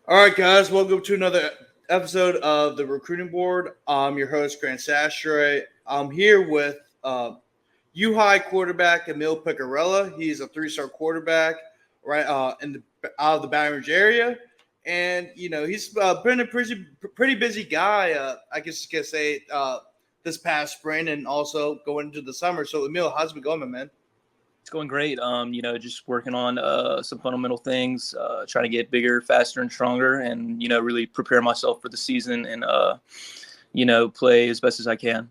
All right, guys, welcome to another episode of the Recruiting Board. I'm your host, Grant Sastre. I'm here with U High quarterback Emile Picarella. He's a three-star quarterback right out of the Baton Rouge area, and he's been a pretty busy guy. I guess you could say this past spring and also going into the summer. So, Emile, how's it been going, my man? It's going great. Just working on some fundamental things, trying to get bigger, faster, and stronger, and really prepare myself for the season and play as best as I can.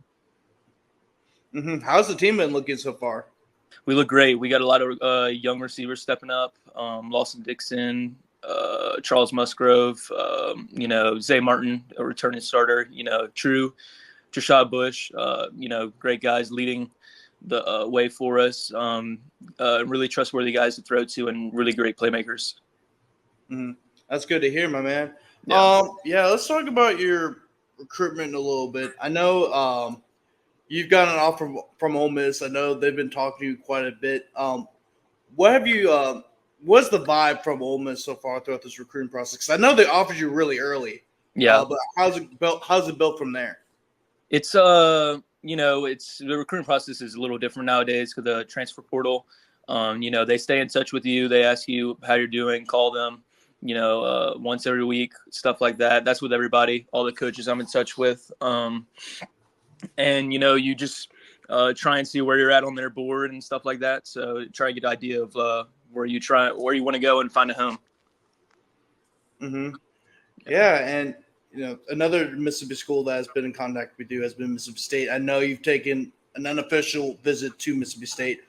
Mm-hmm. How's the team been looking so far? We look great. We got a lot of young receivers stepping up. Lawson Dixon, Charles Musgrove, Zay Martin, a returning starter. Trashad Bush. Great guys leading the way for us. Really trustworthy guys to throw to, and really great playmakers. Mm-hmm. That's good to hear, my man. Yeah. Let's talk about your recruitment a little bit. I know you've got an offer from Ole Miss. I know they've been talking to you quite a bit. What's the vibe from Ole Miss so far throughout this recruiting process? Because I know they offered you really early. Yeah. But how's it built? How's it built from there? It's it's the recruiting process is a little different nowadays because the transfer portal. They stay in touch with you. They ask you how you're doing, call them, once every week, stuff like that. That's with everybody, all the coaches I'm in touch with. You just try and see where you're at on their board and stuff like that. So try and get an idea of where you want to go and find a home. Mm-hmm. Yeah, and another Mississippi school that has been in contact with you has been Mississippi State. I know you've taken an unofficial visit to Mississippi State,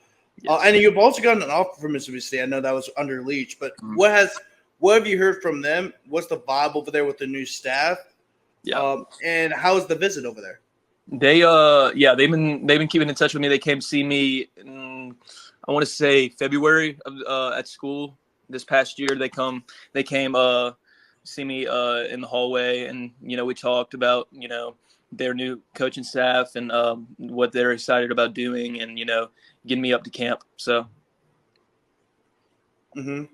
yes. And you've also gotten an offer from Mississippi State. I know that was under Leach, but what have you heard from them? What's the vibe over there with the new staff? Yeah, and how is the visit over there? They've been keeping in touch with me. They came see me in, I want to say February at school this past year. They came see me in the hallway, and we talked about their new coaching staff and what they're excited about doing, and getting me up to camp. So and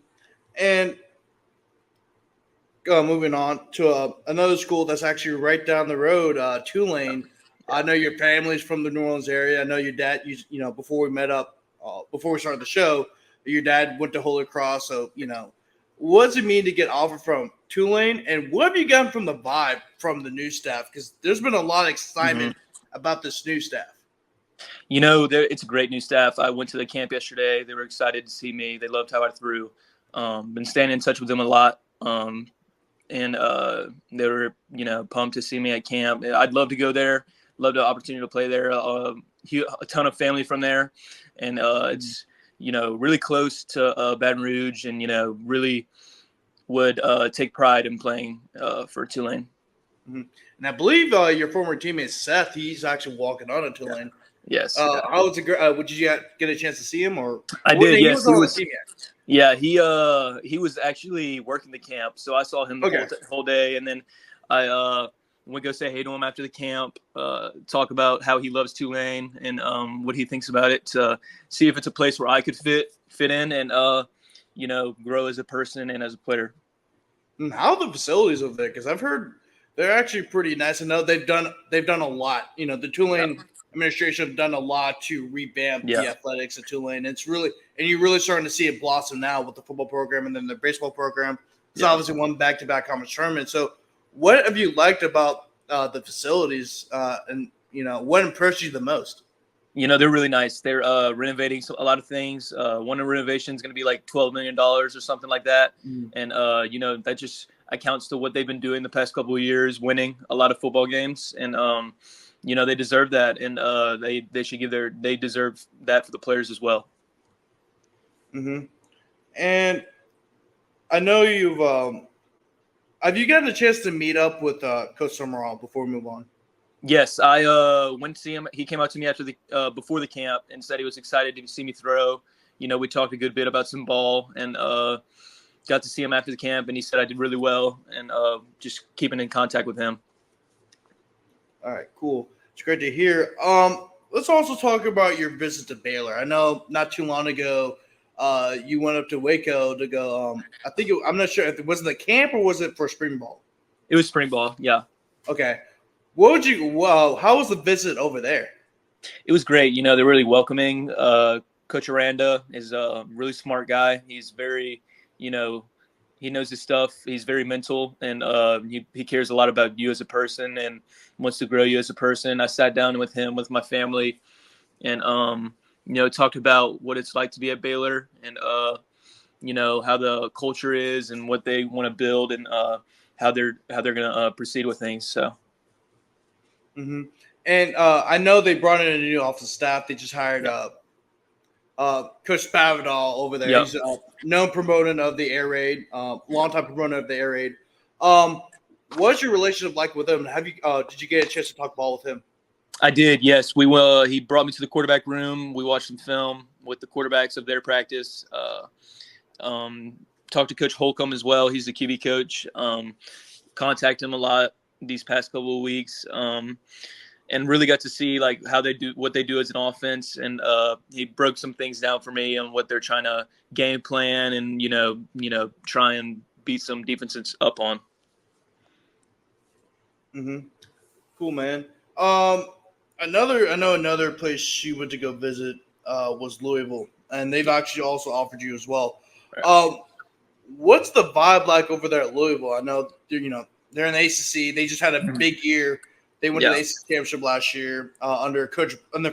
moving on to another school that's actually right down the road, Tulane. I know your family's from the New Orleans area. I know your dad, before we met up, before we started the show, your dad went to Holy Cross. So, what does it mean to get offered from Tulane? And what have you gotten from the vibe from the new staff? Because there's been a lot of excitement about this new staff. It's a great new staff. I went to the camp yesterday. They were excited to see me. They loved how I threw. Been staying in touch with them a lot. And they were, pumped to see me at camp. I'd love to go there. Love the opportunity to play there. A ton of family from there. And it's, really close to Baton Rouge, and, really would take pride in playing for Tulane. Mm-hmm. And I believe your former teammate Seth, he's actually walking on at Tulane. Yes. How was it? Did you get a chance to see him? Or I did. Yes, he was. Yeah, he was actually working the camp, so I saw him the whole day, and then I went go say hey to him after the camp, talk about how he loves Tulane and what he thinks about it, to see if it's a place where I could fit in and grow as a person and as a player. How are the facilities over there? Because I've heard they're actually pretty nice. I know they've done a lot. The Tulane administration have done a lot to revamp the athletics at Tulane. You're really starting to see it blossom now with the football program and then the baseball program. It's obviously won back-to-back conference tournament. So, what have you liked about the facilities, and what impressed you the most? They're really nice. They're renovating a lot of things. One renovation is going to be like $12 million or something like that. And, that just accounts to what they've been doing the past couple of years, winning a lot of football games. And, they deserve that. And they should they deserve that for the players as well. Mm-hmm. And I know have you gotten a chance to meet up with Coach Summerall before we move on? Yes, I went to see him. He came out to me after before the camp and said he was excited to see me throw. We talked a good bit about some ball, and got to see him after the camp, and he said I did really well, and just keeping in contact with him. All right, cool. It's great to hear. Let's also talk about your visit to Baylor. I know not too long ago you went up to Waco to go. I'm not sure if it was the camp or was it for spring ball. It was spring ball. Yeah. Okay. How was the visit over there? It was great. They're really welcoming. Coach Aranda is a really smart guy. He's very, he knows his stuff. He's very mental, and he cares a lot about you as a person and wants to grow you as a person. I sat down with him with my family, and talked about what it's like to be at Baylor, and how the culture is and what they want to build, and how they're going to proceed with things. So. Mm-hmm. And I know they brought in a new office staff. They just hired Coach Spavital over there. Yep. He's a known proponent of the air raid, longtime proponent of the air raid. What's your relationship like with him? Did you get a chance to talk ball with him? I did, yes. He brought me to the quarterback room. We watched some film with the quarterbacks of their practice. Talked to Coach Holcomb as well. He's the QB coach. Contact him a lot these past couple of weeks. And really got to see how they do what they do as an offense, and he broke some things down for me on what they're trying to game plan and try and beat some defenses up on. Mm-hmm. Cool, man. I know another place you went to go visit was Louisville, and they've actually also offered you as well. Right. What's the vibe like over there at Louisville? I know they're in the ACC. They just had a big year. They went to the ACC championship last year on their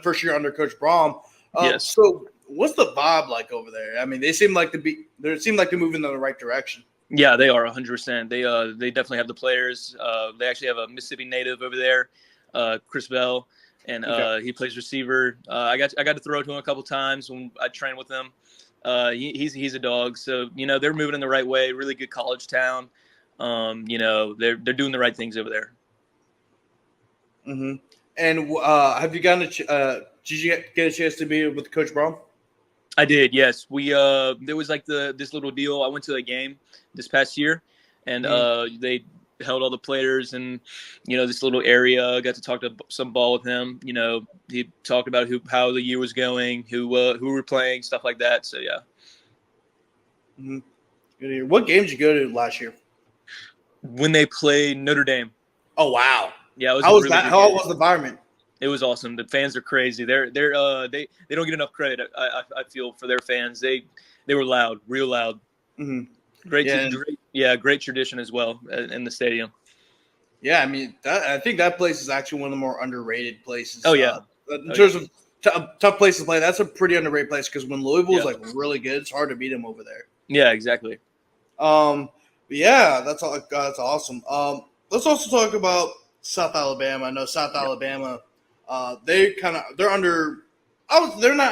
first year under Coach Braum. Yes. So what's the vibe like over there? I mean, they seem like they're moving in the right direction. Yeah, they are 100%. They definitely have the players. They actually have a Mississippi native over there, Chris Bell, and he plays receiver. I got to throw to him a couple times when I trained with him. He's a dog. So they're moving in the right way. Really good college town. They're doing the right things over there. Mm-hmm. And have you gotten did you get a chance to be with Coach Braum? I did, yes. We there was this little deal. I went to a game this past year, and they held all the players in this little area. Got to talk to some ball with him. He talked about how the year was going, who were playing, stuff like that. So yeah. Mm-hmm. Good to hear. What game did you go to last year? When they played Notre Dame. Oh wow! Yeah, how was that? How was the environment? It was awesome. The fans are crazy. They don't get enough credit. I feel for their fans. They were loud, real loud. Mm-hmm. Great tradition as well in the stadium. Yeah, I mean, I think that place is actually one of the more underrated places. Oh yeah. In terms of tough place to play, that's a pretty underrated place because when Louisville is really good, it's hard to beat them over there. Yeah, exactly. But yeah, that's awesome. Let's also talk about South Alabama. I know South Alabama. They're not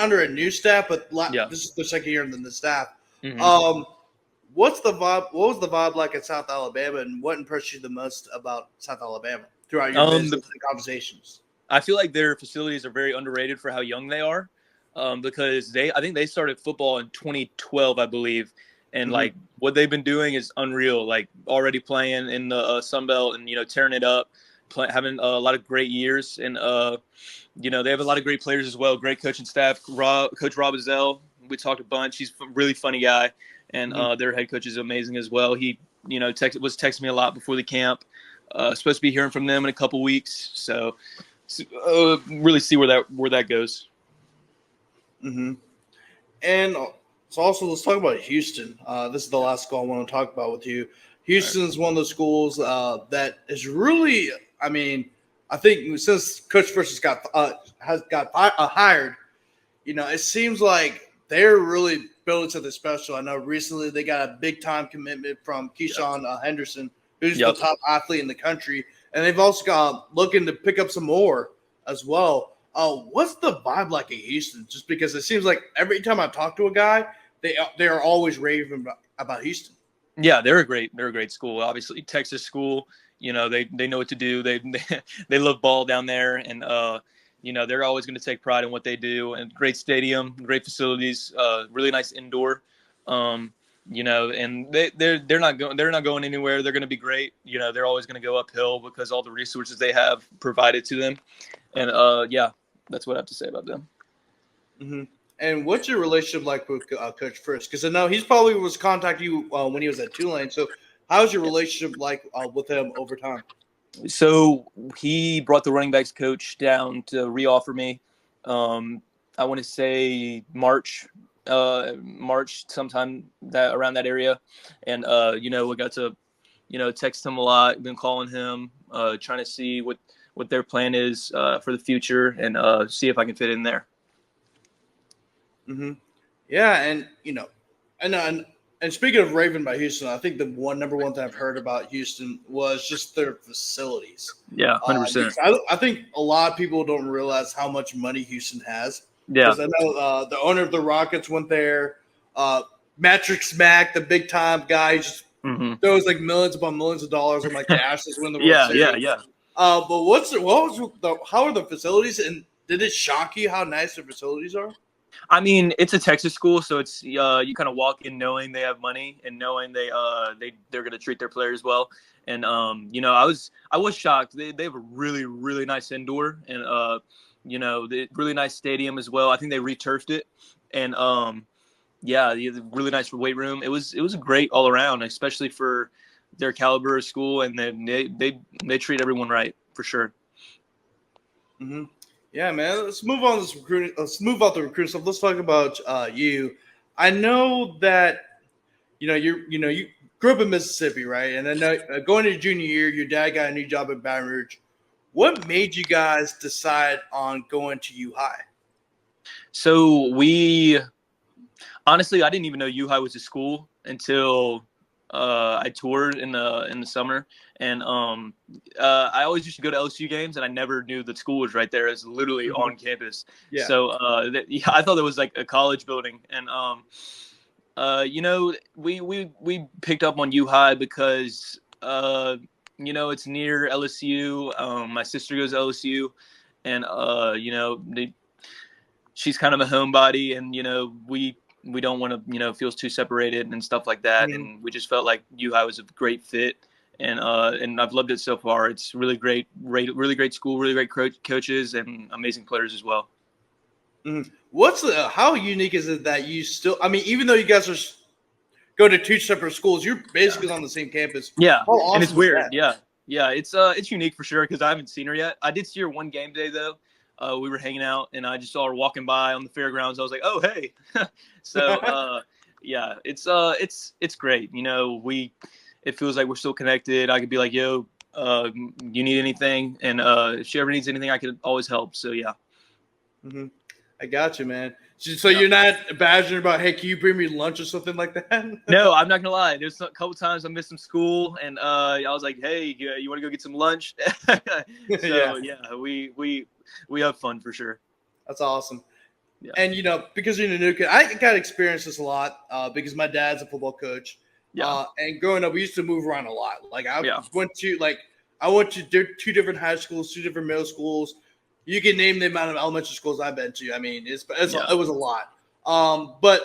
under a new staff, but this is their second year in the staff. Mm-hmm. What's the vibe? What was the vibe like at South Alabama, and what impressed you the most about South Alabama throughout your visits and conversations? I feel like their facilities are very underrated for how young they are, because I think they started football in 2012, I believe, and what they've been doing is unreal. Like already playing in the Sun Belt and tearing it up, having a lot of great years, and they have a lot of great players as well. Great coaching staff. Coach Rob Azell, we talked a bunch. He's a really funny guy, and their head coach is amazing as well. He was texting me a lot before the camp. Supposed to be hearing from them in a couple weeks, so really see where that goes. Mm-hmm. And so also let's talk about Houston. This is the last school I want to talk about with you. Houston's one of the schools that is really, I mean, I think since Coach Frisch has got hired, it seems like they're really building something special. I know recently they got a big time commitment from Keyshawn Henderson, who's the top athlete in the country, and they've also got looking to pick up some more as well. What's the vibe like in Houston? Just because it seems like every time I talk to a guy, they are always raving about Houston. Yeah, they're a great school. Obviously, Texas school. They know what to do. They love ball down there, and they're always going to take pride in what they do. And great stadium, great facilities, really nice indoor. And they're not going anywhere. They're going to be great. They're always going to go uphill because all the resources they have provided to them. And that's what I have to say about them. Mm-hmm. And what's your relationship like with Coach Frisk? Because I know he's probably was contacting you when he was at Tulane. So how's your relationship like with him over time? So he brought the running backs coach down to reoffer me. I want to say March sometime that around that area, and we got to text him a lot. Been calling him, trying to see what their plan is for the future, and see if I can fit in there. Mm-hmm. Yeah, and and speaking of Raven by Houston, I think the number one thing I've heard about Houston was just their facilities. Yeah, 100%. I think a lot of people don't realize how much money Houston has. Yeah, Because I know the owner of the Rockets went there. Matrix Mack, the big time guy, just throws like millions upon millions of dollars on like the Ashes win the World Series. yeah. But how are the facilities, and did it shock you how nice the facilities are? I mean, it's a Texas school, so it's you kind of walk in knowing they have money and knowing they're going to treat their players well. And I was shocked. They have a really really nice indoor, and the really nice stadium as well. I think they returfed it, and really nice weight room. It was great all around, especially for their caliber of school, and then they treat everyone right for sure. Mm-hmm. Yeah, man. Let's move on this recruiting. Let's move out the recruiting stuff. Let's talk about you. I know that you grew up in Mississippi, right? And then going to junior year, your dad got a new job at Baton Rouge. What made you guys decide on going to U High? So honestly, I didn't even know U High was a school until I toured in the summer, and I always used to go to LSU games, and I never knew the school was right there. It's literally on campus. Yeah. So I thought it was like a college building, and we picked up on U High because it's near LSU. My sister goes to LSU, and she's kind of a homebody, and we don't want to feel too separated and stuff like that. Mm-hmm. And we just felt like U High was a great fit, and I've loved it so far. It's really great, really great school, really great coaches, and amazing players as well. Mm-hmm. How unique is it that you still? I mean, even though you guys go to two separate schools, you're basically on the same campus. Yeah, awesome, and it's weird. Yeah, it's unique for sure because I haven't seen her yet. I did see her one game day though. We were hanging out, and I just saw her walking by on the fairgrounds. I was like, "Oh, hey!" So, yeah, it's great. It feels like we're still connected. I could be like, "Yo, you need anything?" And if she ever needs anything, I could always help. So, yeah. Mm-hmm. I got you, man. So you're not badgering about, hey, can you bring me lunch or something like that? No, I'm not gonna lie. There's a couple times I missed some school, and I was like, "Hey, you want to go get some lunch?" So yeah, we have fun for sure. That's awesome. Yeah. And because you're a new kid, I got to experience this a lot because my dad's a football coach. Yeah. And growing up, we used to move around a lot. Like I went to two different high schools, two different middle schools. You can name the amount of elementary schools I've been to. I mean, it was a lot. But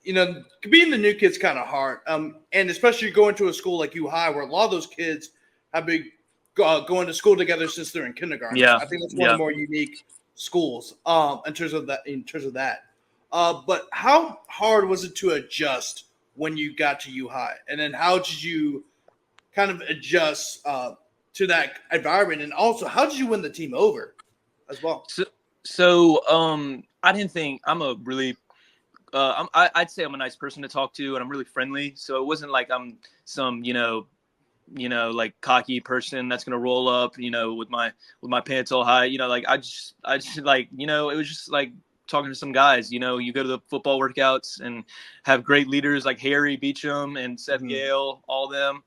being the new kid's kind of hard. And especially going to a school like U High, where a lot of those kids have been going to school together since they're in kindergarten. Yeah. I think that's one of the more unique schools. In terms of that. But how hard was it to adjust when you got to U High, and then how did you kind of adjust to that environment, and also how did you win the team over as well? So I didn't think I'm a really I'd say I'm a nice person to talk to, and I'm really friendly. So it wasn't like I'm some like cocky person that's gonna roll up with my pants all high. Like I just like it was just like talking to some guys. You go to the football workouts and have great leaders like Harry Beecham and Seth Gale, all of them.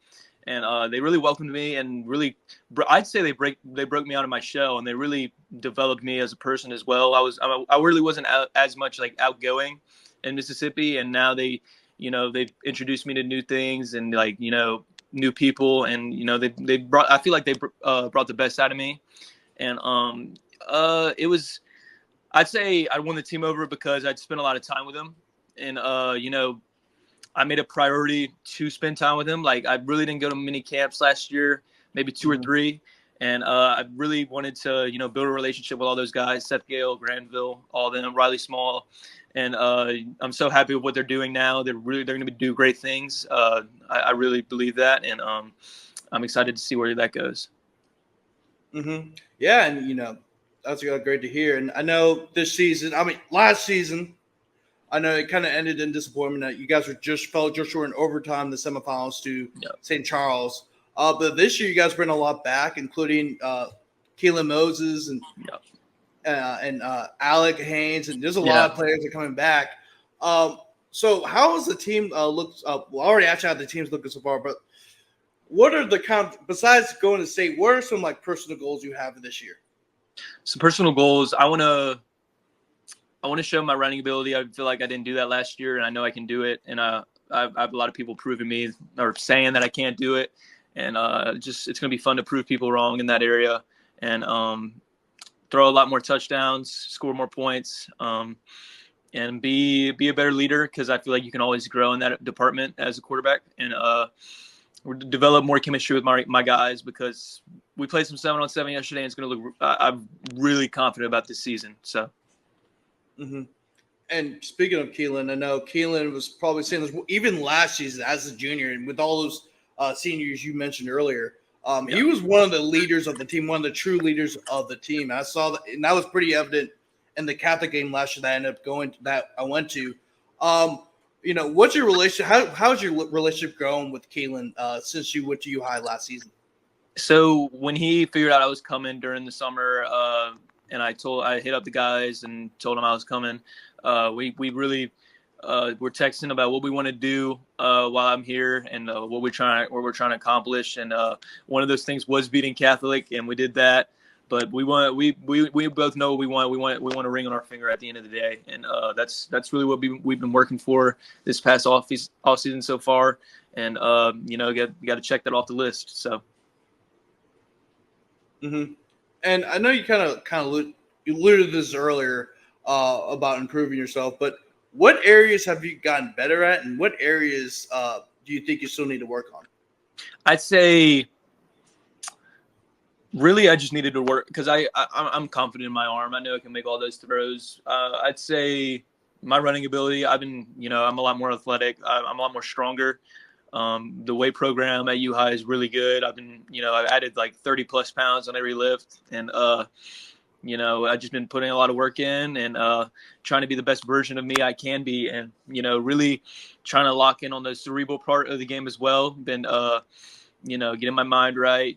And they really welcomed me, and really, I'd say they broke me out of my shell, and they really developed me as a person as well. I really wasn't as much like outgoing in Mississippi, and now they've introduced me to new things and like new people, and they brought. I feel like they brought the best out of me, and it was. I'd say I won the team over because I'd spent a lot of time with them, and I made a priority to spend time with him. Like I really didn't go to many camps last year, maybe 2 or 3. And I really wanted to, build a relationship with all those guys, Seth Gale, Granville, all of them, Riley Small. And I'm so happy with what they're doing now. They're going to do great things. I really believe that. And I'm excited to see where that goes. Mm-hmm. Yeah. And, that's great to hear. And I know last season, I know it kind of ended in disappointment that you guys fell just short in overtime, the semifinals to St. Charles. But this year, you guys bring a lot back, including Keelan Moses and Alec Haynes, and there's a lot of players that are coming back. So how has the team looked? Well, I already asked you how the team's looking so far, but what are besides going to state? What are some personal goals you have this year? Some personal goals. I want to show my running ability. I feel like I didn't do that last year, and I know I can do it. And I have a lot of people proving me or saying that I can't do it. And it's going to be fun to prove people wrong in that area, and throw a lot more touchdowns, score more points, and be a better leader, because I feel like you can always grow in that department as a quarterback, and develop more chemistry with my guys, because we played some 7-on-7 yesterday, and it's going to look. I'm really confident about this season. So. Mm-hmm. And speaking of Keelan, I know Keelan was probably saying this even last season as a junior, and with all those seniors you mentioned earlier. He was one of the leaders of the team, one of the true leaders of the team. I saw that, and that was pretty evident in the Catholic game last year that I ended up going to, that I went to. What's your relationship? How's your relationship growing with Keelan since you went to U High last season? So when he figured out I was coming during the summer, and I hit up the guys and told them I was coming. We really we're texting about what we want to do while I'm here, and what we're trying to accomplish. And one of those things was beating Catholic, and we did that. But we both know what we want. We want a ring on our finger at the end of the day, and that's really what we've been working for this past off season so far. And got to check that off the list. So. Mm-hmm. And I know you kind of alluded to this earlier about improving yourself, but what areas have you gotten better at, and what areas do you think you still need to work on? I'd say really I just needed to work, because I'm confident in my arm. I know I can make all those throws. I'd say my running ability, I'm a lot more athletic. I'm a lot more stronger. The weight program at U High is really good. I've added like 30 plus pounds on every lift, and I've just been putting a lot of work in, and trying to be the best version of me I can be, and really trying to lock in on the cerebral part of the game as well. Been getting my mind right,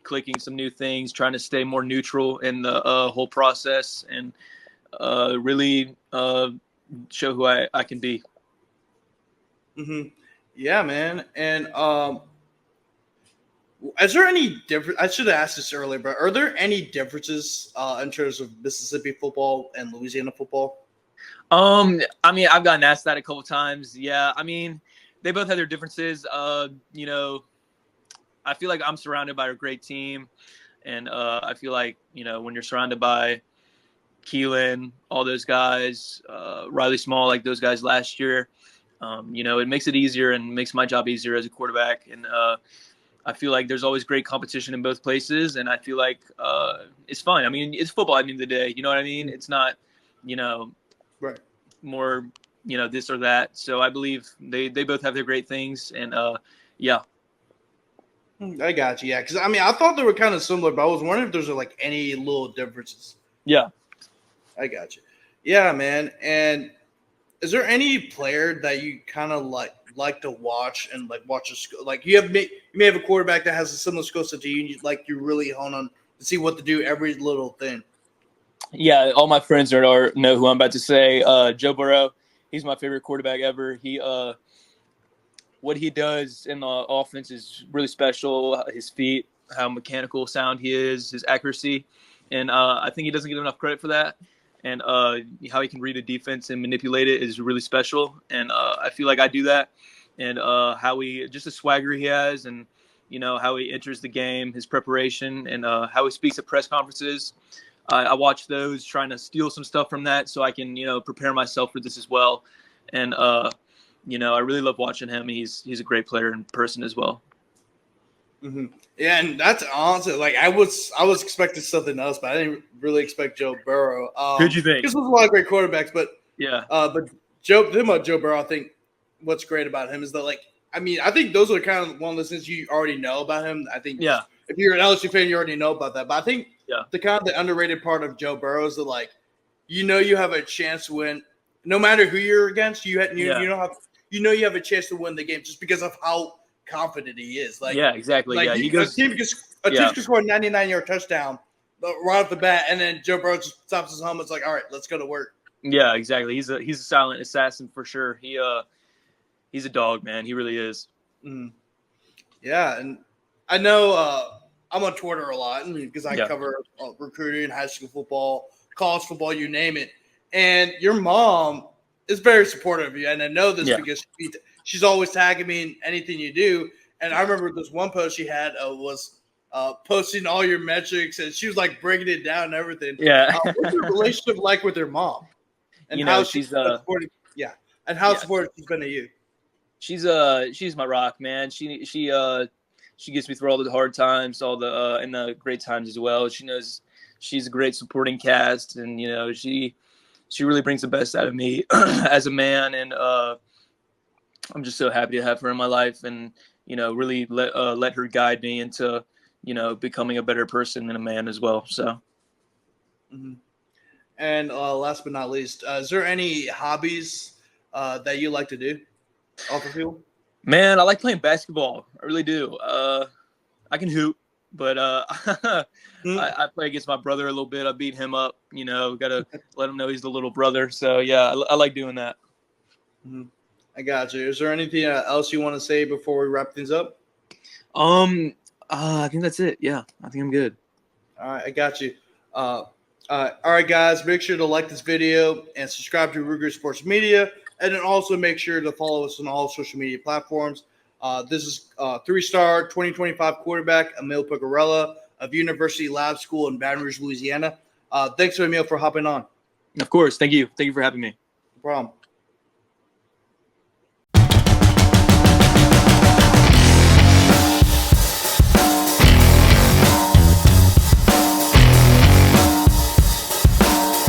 clicking some new things, trying to stay more neutral in the whole process, and really show who I can be. Mm-hmm. Yeah, man. And is there any difference? I should have asked this earlier, but are there any differences in terms of Mississippi football and Louisiana football? I've gotten asked that a couple times. Yeah, they both have their differences. I feel like I'm surrounded by a great team, and I feel like when you're surrounded by Keelan, all those guys, Riley Small, like those guys last year, it makes it easier and makes my job easier as a quarterback. And I feel like there's always great competition in both places, and I feel like it's fun. It's football at the end of the day. You know what I mean? It's not, right, more, this or that. So I believe they both have their great things, and yeah. I got you. Yeah, because I thought they were kind of similar, but I was wondering if there's any little differences. Yeah, I got you. Yeah, man. And is there any player that you kind of like to watch and watch a skill? Like you may have a quarterback that has a similar skill set to you, and you really hone on to see what to do every little thing. Yeah, all my friends know who I'm about to say. Joe Burrow, he's my favorite quarterback ever. He what he does in the offense is really special. His feet, how mechanical sound he is, his accuracy, and I think he doesn't get enough credit for that. And how he can read a defense and manipulate it is really special. And I feel like I do that. And just the swagger he has, and how he enters the game, his preparation, and how he speaks at press conferences. I watch those, trying to steal some stuff from that so I can prepare myself for this as well. And I really love watching him. He's a great player in person as well. Mm-hmm. Yeah, and that's honestly like I was expecting something else, but I didn't really expect Joe Burrow. Who'd you think? Because there's a lot of great quarterbacks, but Yeah. but talking about Joe Burrow, I think what's great about him is that I think those are kind of one of the things you already know about him. I think Yeah. if you're an LSU fan, you already know about that. But I think Yeah. the underrated part of Joe Burrow is that you have a chance to win no matter who you're against. You have a chance to win the game just because of how confident he is. Yeah, exactly. Yeah, he a goes. team can score a 99-yard touchdown right off the bat, and then Joe Burrow just stops his helmet. It's like, all right, let's go to work. Yeah, exactly. He's a silent assassin for sure. He's a dog, man. He really is. Mm. Yeah, and I know I'm on Twitter a lot because I cover recruiting, high school football, college football, you name it. And your mom is very supportive of you, and I know this because she's always tagging me in anything you do. And I remember this one post she had was posting all your metrics, and she was like breaking it down and everything. Yeah. What's your relationship like with your mom? And how she's supportive? Yeah, and how supportive she's been to you. She's my rock, man. She gets me through all the hard times, all the and the great times as well. She knows she's a great supporting cast, and she really brings the best out of me as a man, and I'm just so happy to have her in my life, and really let her guide me into becoming a better person and a man as well. So. Mm-hmm. And last but not least, is there any hobbies that you like to do off the field? Man, I like playing basketball. I really do. I can hoop, but I play against my brother a little bit. I beat him up. Got to let him know he's the little brother. So, yeah, I like doing that. Mm-hmm. I got you. Is there anything else you want to say before we wrap things up? I think that's it. Yeah, I think I'm good. All right, I got you. All right, guys, make sure to like this video and subscribe to Rougarou Sports Media, and then also make sure to follow us on all social media platforms. This is 3-star 2025 quarterback Emile Picarella of University Lab School in Baton Rouge, Louisiana. Thanks to Emile for hopping on. Of course. Thank you. Thank you for having me. No problem.